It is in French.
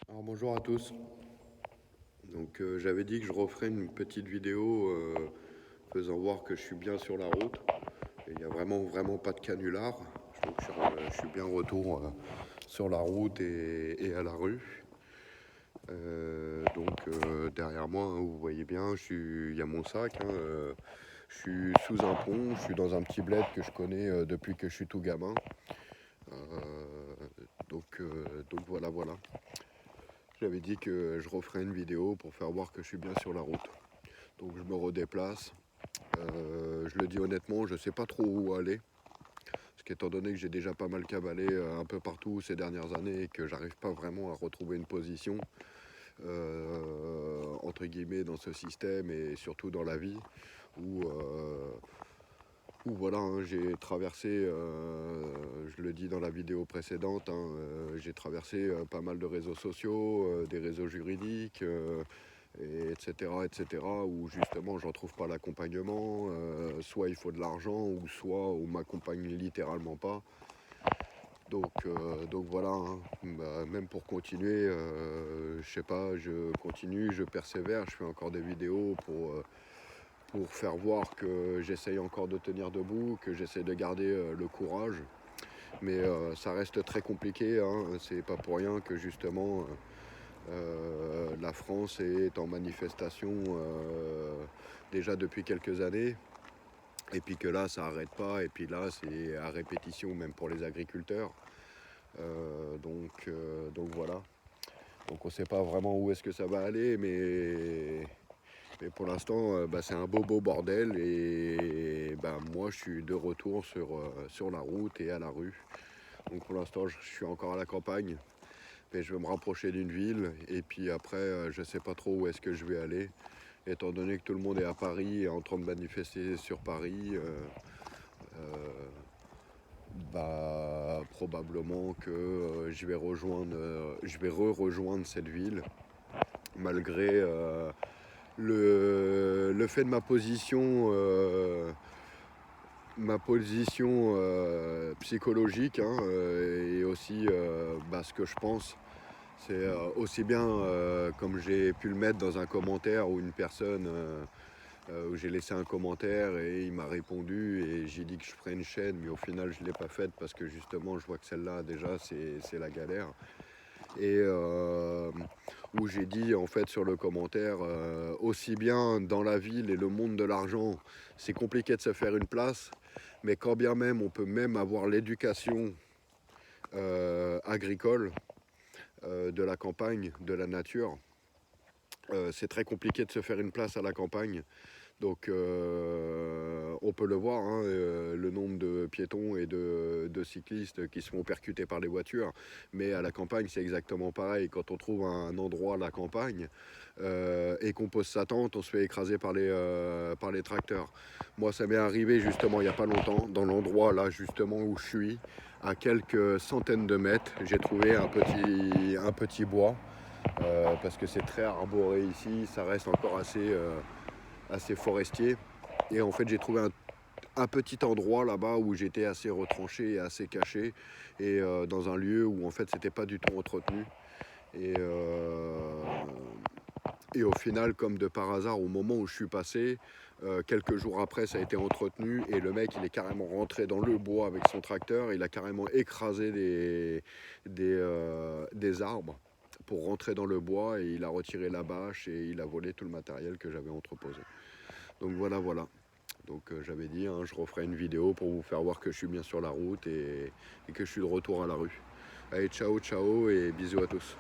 Alors bonjour à tous. Donc j'avais dit que je referais une petite vidéo faisant voir que je suis bien sur la route. Et il n'y a vraiment pas de canular. Donc je suis bien retour sur la route et à la rue. Derrière moi, hein, vous voyez bien, il y a mon sac. Je suis sous un pont, je suis dans un petit bled que je connais depuis que je suis tout gamin. Euh, donc voilà. J'avais dit que je referais une vidéo pour faire voir que je suis bien sur la route. Donc je me redéplace. Je le dis honnêtement, je ne sais pas trop où aller. Parce qu'étant donné que j'ai déjà pas mal cavalé un peu partout ces dernières années et que j'arrive pas vraiment à retrouver une position, entre guillemets, dans ce système et surtout dans la vie, où, euh, où voilà, hein, j'ai traversé, je le dis dans la vidéo précédente, j'ai traversé pas mal de réseaux sociaux, des réseaux juridiques, etc., où justement j'en trouve pas l'accompagnement, soit il faut de l'argent, ou soit on m'accompagne littéralement pas. Donc voilà, hein. Bah, même pour continuer, je sais pas, je continue, je persévère, je fais encore des vidéos pour faire voir que j'essaye encore de tenir debout, que j'essaye de garder le courage. Mais ça reste très compliqué, hein. C'est pas pour rien que justement la France est en manifestation déjà depuis quelques années. Et puis que là, ça n'arrête pas. Et puis là, c'est à répétition, même pour les agriculteurs. Donc voilà. Donc on ne sait pas vraiment où est-ce que ça va aller, mais pour l'instant, bah, c'est un beau bordel. Et bah, moi, je suis de retour sur la route et à la rue. Donc pour l'instant, je suis encore à la campagne. Mais je vais me rapprocher d'une ville. Et puis après, je ne sais pas trop où est-ce que je vais aller. Étant donné que tout le monde est à Paris et en train de manifester sur Paris, bah, probablement que je vais rejoindre cette ville, malgré le fait de ma position psychologique, hein, et aussi bah, ce que je pense. C'est aussi bien comme j'ai pu le mettre dans un commentaire où une personne où j'ai laissé un commentaire et il m'a répondu et j'ai dit que je ferais une chaîne, mais au final je ne l'ai pas faite parce que justement je vois que celle-là déjà c'est la galère. Et où j'ai dit en fait sur le commentaire, aussi bien dans la ville et le monde de l'argent, c'est compliqué de se faire une place, mais quand bien même on peut même avoir l'éducation agricole, de la campagne, de la nature, c'est très compliqué de se faire une place à la campagne. Donc on peut le voir, hein, le nombre de piétons et de cyclistes qui se font percuter par les voitures. Mais à la campagne, c'est exactement pareil. Quand on trouve un endroit à la campagne et qu'on pose sa tente, on se fait écraser par les tracteurs. Moi, ça m'est arrivé justement il n'y a pas longtemps, dans l'endroit là justement où je suis, à quelques centaines de mètres, j'ai trouvé un petit bois. Parce que c'est très arboré ici, ça reste encore assez forestier. Et en fait, j'ai trouvé un petit endroit là-bas où j'étais assez retranché et assez caché, et dans un lieu où en fait c'était pas du tout entretenu. Et, euh, et au final, comme de par hasard, au moment où je suis passé, quelques jours après, ça a été entretenu et le mec, il est carrément rentré dans le bois avec son tracteur. Il a carrément écrasé des arbres pour rentrer dans le bois, et il a retiré la bâche et il a volé tout le matériel que j'avais entreposé. Donc voilà. Donc j'avais dit, hein, je referai une vidéo pour vous faire voir que je suis bien sur la route et que je suis de retour à la rue. Allez, ciao et bisous à tous.